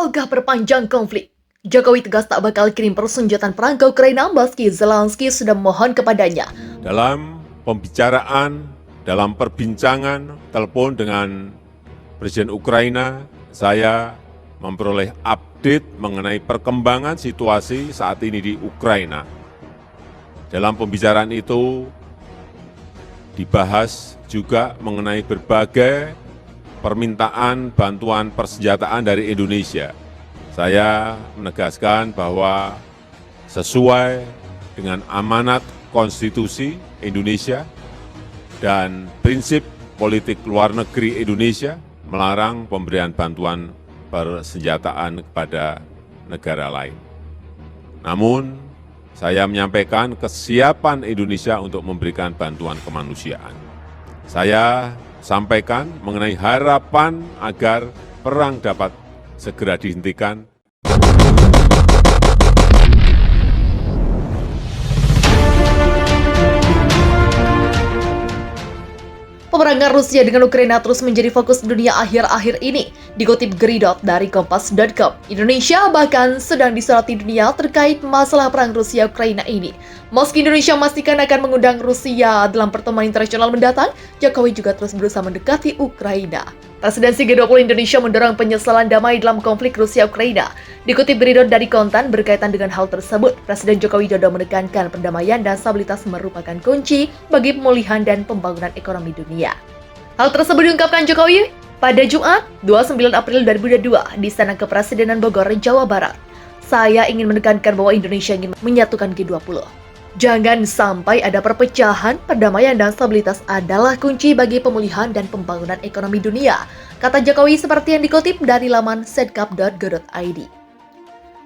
Ogah perpanjang konflik. Jokowi tegas tak bakal kirim persenjataan perang ke Ukraina meski Zelensky sudah memohon kepadanya. Dalam pembicaraan, dalam perbincangan telepon dengan Presiden Ukraina, saya memperoleh update mengenai perkembangan situasi saat ini di Ukraina. Dalam pembicaraan itu dibahas juga mengenai berbagai permintaan bantuan persenjataan dari Indonesia. Saya menegaskan bahwa sesuai dengan amanat konstitusi Indonesia dan prinsip politik luar negeri Indonesia melarang pemberian bantuan persenjataan kepada negara lain. Namun, saya menyampaikan kesiapan Indonesia untuk memberikan bantuan kemanusiaan. Saya sampaikan mengenai harapan agar perang dapat segera dihentikan. Peperangan Rusia dengan Ukraina terus menjadi fokus dunia akhir-akhir ini. Dikutip Geridot dari Kompas.com, Indonesia bahkan sedang disoroti dunia terkait masalah perang Rusia-Ukraina ini. Meski Indonesia memastikan akan mengundang Rusia dalam pertemuan internasional mendatang, Jokowi juga terus berusaha mendekati Ukraina. Presidensi G20 Indonesia mendorong penyesalan damai dalam konflik Rusia-Ukraina. Dikutip Geridot dari Kontan berkaitan dengan hal tersebut, Presiden Joko Widodo menekankan perdamaian dan stabilitas merupakan kunci bagi pemulihan dan pembangunan ekonomi dunia. Hal tersebut diungkapkan Jokowi pada Jumat 29 April 2022 di Istana Kepresidenan Bogor, Jawa Barat. Saya ingin menekankan bahwa Indonesia ingin menyatukan G20. Jangan sampai ada perpecahan, perdamaian dan stabilitas adalah kunci bagi pemulihan dan pembangunan ekonomi dunia, kata Jokowi seperti yang dikutip dari laman sedkap.go.id.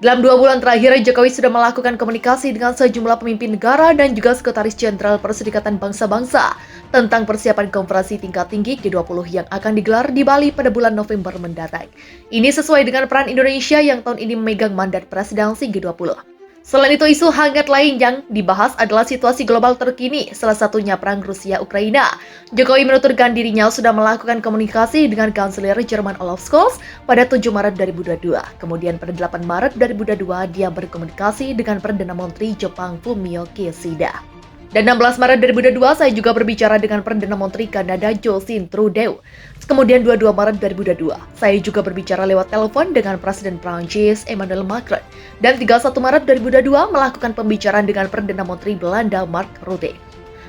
Dalam 2 bulan terakhir, Jokowi sudah melakukan komunikasi dengan sejumlah pemimpin negara dan juga Sekretaris Jenderal Perserikatan Bangsa-Bangsa tentang persiapan konferensi tingkat tinggi G20 yang akan digelar di Bali pada bulan November mendatang. Ini sesuai dengan peran Indonesia yang tahun ini memegang mandat presidensi G20. Selain itu, isu hangat lain yang dibahas adalah situasi global terkini, salah satunya perang Rusia-Ukraina. Jokowi menuturkan dirinya sudah melakukan komunikasi dengan Kanselir Jerman Olaf Scholz pada 7 Maret 2022. Kemudian pada 8 Maret 2022, dia berkomunikasi dengan Perdana Menteri Jepang Fumio Kishida. Dan 16 Maret 2022, saya juga berbicara dengan Perdana Menteri Kanada Justin Trudeau. Kemudian 22 Maret 2022, saya juga berbicara lewat telepon dengan Presiden Prancis Emmanuel Macron. Dan 31 Maret 2022 melakukan pembicaraan dengan Perdana Menteri Belanda Mark Rutte.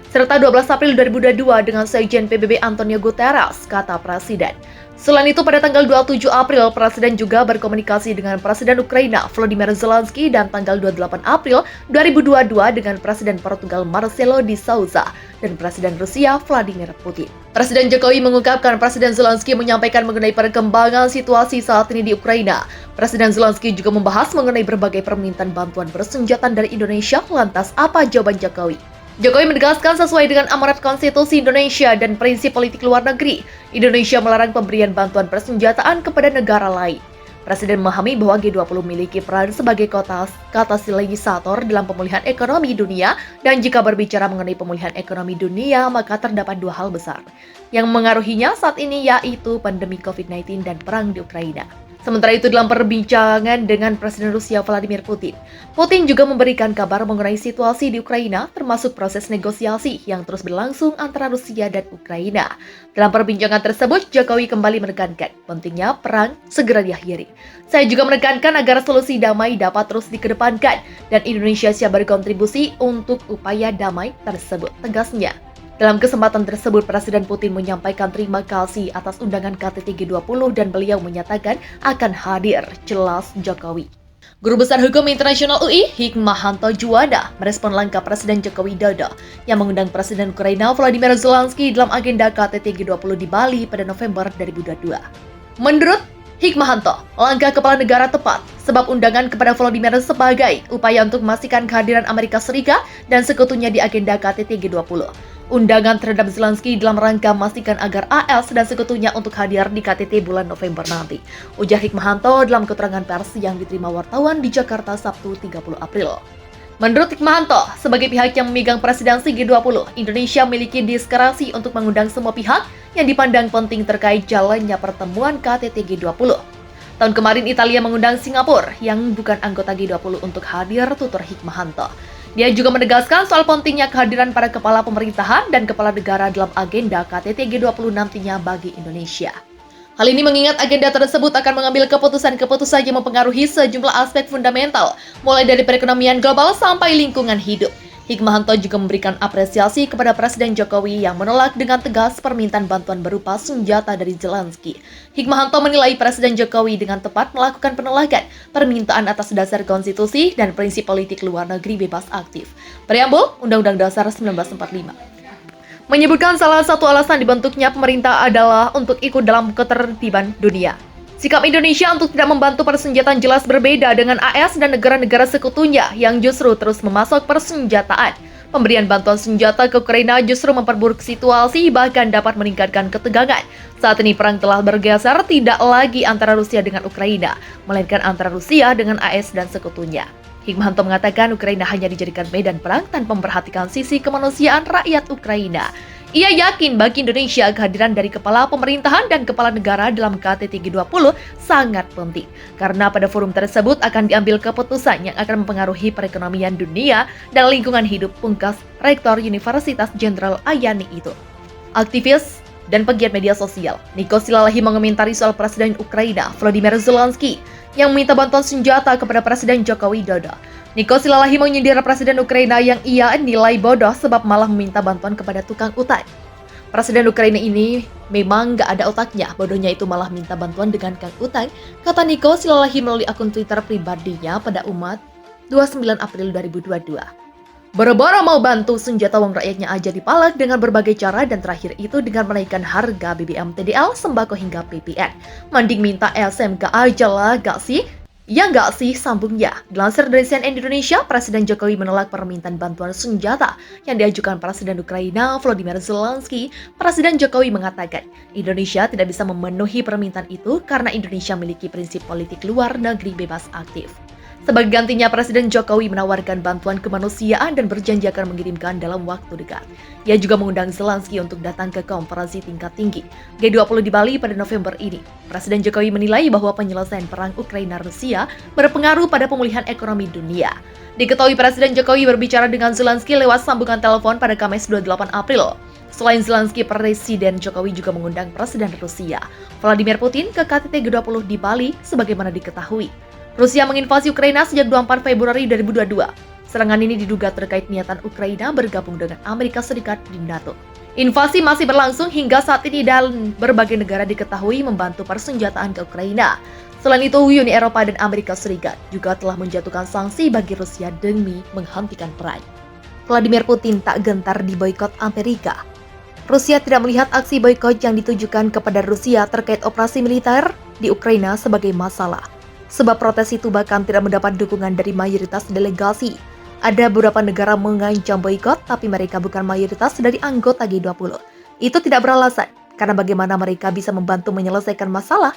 Serta 12 April 2022 dengan Sekjen PBB Antonio Guterres, kata Presiden. Selain itu, pada tanggal 27 April, Presiden juga berkomunikasi dengan Presiden Ukraina Volodymyr Zelensky dan tanggal 28 April 2022 dengan Presiden Portugal Marcelo de Souza dan Presiden Rusia Vladimir Putin. Presiden Jokowi mengungkapkan Presiden Zelensky menyampaikan mengenai perkembangan situasi saat ini di Ukraina. Presiden Zelensky juga membahas mengenai berbagai permintaan bantuan bersenjata dari Indonesia. Lantas, apa jawaban Jokowi? Jokowi menegaskan sesuai dengan amanat konstitusi Indonesia dan prinsip politik luar negeri, Indonesia melarang pemberian bantuan persenjataan kepada negara lain. Presiden memahami bahwa G20 memiliki peran sebagai katalisator dalam pemulihan ekonomi dunia, dan jika berbicara mengenai pemulihan ekonomi dunia, maka terdapat 2 hal besar yang mengaruhinya saat ini, yaitu pandemi COVID-19 dan perang di Ukraina. Sementara itu, dalam perbincangan dengan Presiden Rusia Vladimir Putin, Putin juga memberikan kabar mengenai situasi di Ukraina, termasuk proses negosiasi yang terus berlangsung antara Rusia dan Ukraina. Dalam perbincangan tersebut, Jokowi kembali menekankan pentingnya perang segera diakhiri. Saya juga menekankan agar solusi damai dapat terus dikedepankan dan Indonesia siap berkontribusi untuk upaya damai tersebut, tegasnya. Dalam kesempatan tersebut, Presiden Putin menyampaikan terima kasih atas undangan KTT G20 dan beliau menyatakan akan hadir, jelas Jokowi. Guru Besar Hukum Internasional UI, Hikmahanto Juwanda, merespon langkah Presiden Joko Widodo yang mengundang Presiden Ukraina Volodymyr Zelensky dalam agenda KTT G20 di Bali pada November 2022. Menurut Hikmahanto, langkah kepala negara tepat sebab undangan kepada Volodymyr sebagai upaya untuk memastikan kehadiran Amerika Serikat dan sekutunya di agenda KTT G20. Undangan terhadap Zelensky dalam rangka memastikan agar AS dan sekutunya untuk hadir di KTT bulan November nanti, ujar Hikmahanto dalam keterangan pers yang diterima wartawan di Jakarta Sabtu 30 April. Menurut Hikmahanto, sebagai pihak yang memegang presidensi G20, Indonesia memiliki diskresi untuk mengundang semua pihak yang dipandang penting terkait jalannya pertemuan KTT G20. Tahun kemarin Italia mengundang Singapura yang bukan anggota G20 untuk hadir tutur Hikmahanto. Dia juga menegaskan soal pentingnya kehadiran para kepala pemerintahan dan kepala negara dalam agenda KTT G20 nantinya bagi Indonesia. Hal ini mengingat agenda tersebut akan mengambil keputusan-keputusan yang mempengaruhi sejumlah aspek fundamental, mulai dari perekonomian global sampai lingkungan hidup. Hikmahanto juga memberikan apresiasi kepada Presiden Jokowi yang menolak dengan tegas permintaan bantuan berupa senjata dari Zelensky. Hikmahanto menilai Presiden Jokowi dengan tepat melakukan penolakan permintaan atas dasar konstitusi dan prinsip politik luar negeri bebas aktif. Preambul Undang-Undang Dasar 1945 menyebutkan salah satu alasan dibentuknya pemerintah adalah untuk ikut dalam ketertiban dunia. Sikap Indonesia untuk tidak membantu persenjataan jelas berbeda dengan AS dan negara-negara sekutunya yang justru terus memasok persenjataan. Pemberian bantuan senjata ke Ukraina justru memperburuk situasi, bahkan dapat meningkatkan ketegangan. Saat ini perang telah bergeser tidak lagi antara Rusia dengan Ukraina, melainkan antara Rusia dengan AS dan sekutunya. Hikmahanto mengatakan Ukraina hanya dijadikan medan perang tanpa memperhatikan sisi kemanusiaan rakyat Ukraina. Ia yakin bagi Indonesia kehadiran dari kepala pemerintahan dan kepala negara dalam KTT G20 sangat penting. Karena pada forum tersebut akan diambil keputusan yang akan mempengaruhi perekonomian dunia dan lingkungan hidup, pungkas Rektor Universitas Jenderal Ayani itu. Aktivis dan pegiat media sosial, Niko Silalahi mengomentari soal Presiden Ukraina, Volodymyr Zelensky, yang meminta bantuan senjata kepada Presiden Joko Widodo. Niko Silalahi menyindir Presiden Ukraina yang ia nilai bodoh sebab malah meminta bantuan kepada tukang utang. Presiden Ukraina ini memang gak ada otaknya, bodohnya itu malah minta bantuan dengan kang utang, kata Niko Silalahi melalui akun Twitter pribadinya pada umat 29 April 2022. Boro-boro mau bantu senjata uang rakyatnya aja dipalak dengan berbagai cara dan terakhir itu dengan menaikkan harga BBM, TDL, sembako hingga PPN. Mending minta SMK aja lah gak sih? Ya nggak sih, sambungnya. Dilansir dari CNN Indonesia, Presiden Jokowi menolak permintaan bantuan senjata yang diajukan Presiden Ukraina, Volodymyr Zelensky. Presiden Jokowi mengatakan, Indonesia tidak bisa memenuhi permintaan itu karena Indonesia memiliki prinsip politik luar negeri bebas aktif. Sebagai gantinya, Presiden Jokowi menawarkan bantuan kemanusiaan dan berjanji akan mengirimkan dalam waktu dekat. Ia juga mengundang Zelensky untuk datang ke konferensi tingkat tinggi G20 di Bali pada November ini. Presiden Jokowi menilai bahwa penyelesaian perang Ukraina-Rusia berpengaruh pada pemulihan ekonomi dunia. Diketahui Presiden Jokowi berbicara dengan Zelensky lewat sambungan telepon pada Kamis 28 April. Selain Zelensky, Presiden Jokowi juga mengundang Presiden Rusia, Vladimir Putin, ke KTT G20 di Bali sebagaimana diketahui. Rusia menginvasi Ukraina sejak 24 Februari 2022. Serangan ini diduga terkait niatan Ukraina bergabung dengan Amerika Serikat di NATO. Invasi masih berlangsung hingga saat ini dan berbagai negara diketahui membantu persenjataan ke Ukraina. Selain itu, Uni Eropa dan Amerika Serikat juga telah menjatuhkan sanksi bagi Rusia demi menghentikan perang. Vladimir Putin tak gentar di boikot Amerika. Rusia tidak melihat aksi boikot yang ditujukan kepada Rusia terkait operasi militer di Ukraina sebagai masalah. Sebab protes itu bahkan tidak mendapat dukungan dari mayoritas delegasi. Ada beberapa negara mengancam boikot, tapi mereka bukan mayoritas dari anggota G20. Itu tidak beralasan, karena bagaimana mereka bisa membantu menyelesaikan masalah.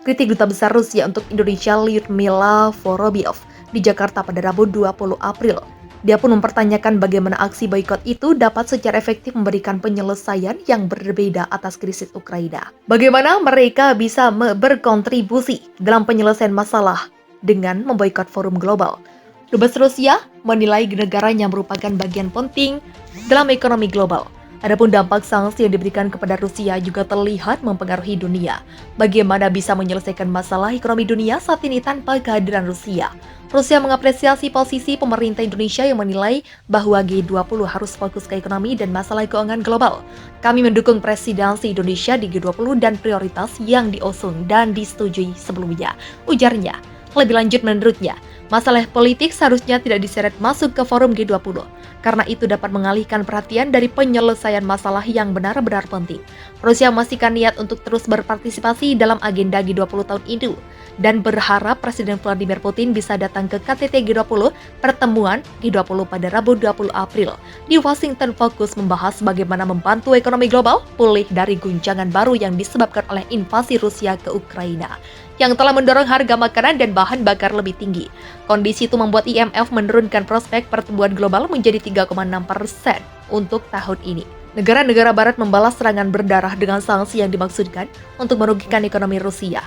Kritik Duta Besar Rusia untuk Indonesia Lyudmila Vorobyov di Jakarta pada Rabu 20 April. Dia pun mempertanyakan bagaimana aksi boikot itu dapat secara efektif memberikan penyelesaian yang berbeda atas krisis Ukraina. Bagaimana mereka bisa berkontribusi dalam penyelesaian masalah dengan memboikot forum global. Dubes Rusia menilai negaranya merupakan bagian penting dalam ekonomi global. Adapun dampak sanksi yang diberikan kepada Rusia juga terlihat mempengaruhi dunia. Bagaimana bisa menyelesaikan masalah ekonomi dunia saat ini tanpa kehadiran Rusia? Rusia mengapresiasi posisi pemerintah Indonesia yang menilai bahwa G20 harus fokus ke ekonomi dan masalah keuangan global. Kami mendukung presidensi Indonesia di G20 dan prioritas yang diusung dan disetujui sebelumnya, ujarnya. Lebih lanjut menurutnya, masalah politik seharusnya tidak diseret masuk ke forum G20, karena itu dapat mengalihkan perhatian dari penyelesaian masalah yang benar-benar penting. Rusia memastikan niat untuk terus berpartisipasi dalam agenda G20 tahun itu, dan berharap Presiden Vladimir Putin bisa datang ke KTT G20 pertemuan G20 pada Rabu 20 April. Di Washington fokus membahas bagaimana membantu ekonomi global pulih dari guncangan baru yang disebabkan oleh invasi Rusia ke Ukraina, yang telah mendorong harga makanan dan bahan bakar lebih tinggi. Kondisi itu membuat IMF menurunkan prospek pertumbuhan global menjadi 3,6% untuk tahun ini. Negara-negara barat membalas serangan berdarah dengan sanksi yang dimaksudkan untuk merugikan ekonomi Rusia.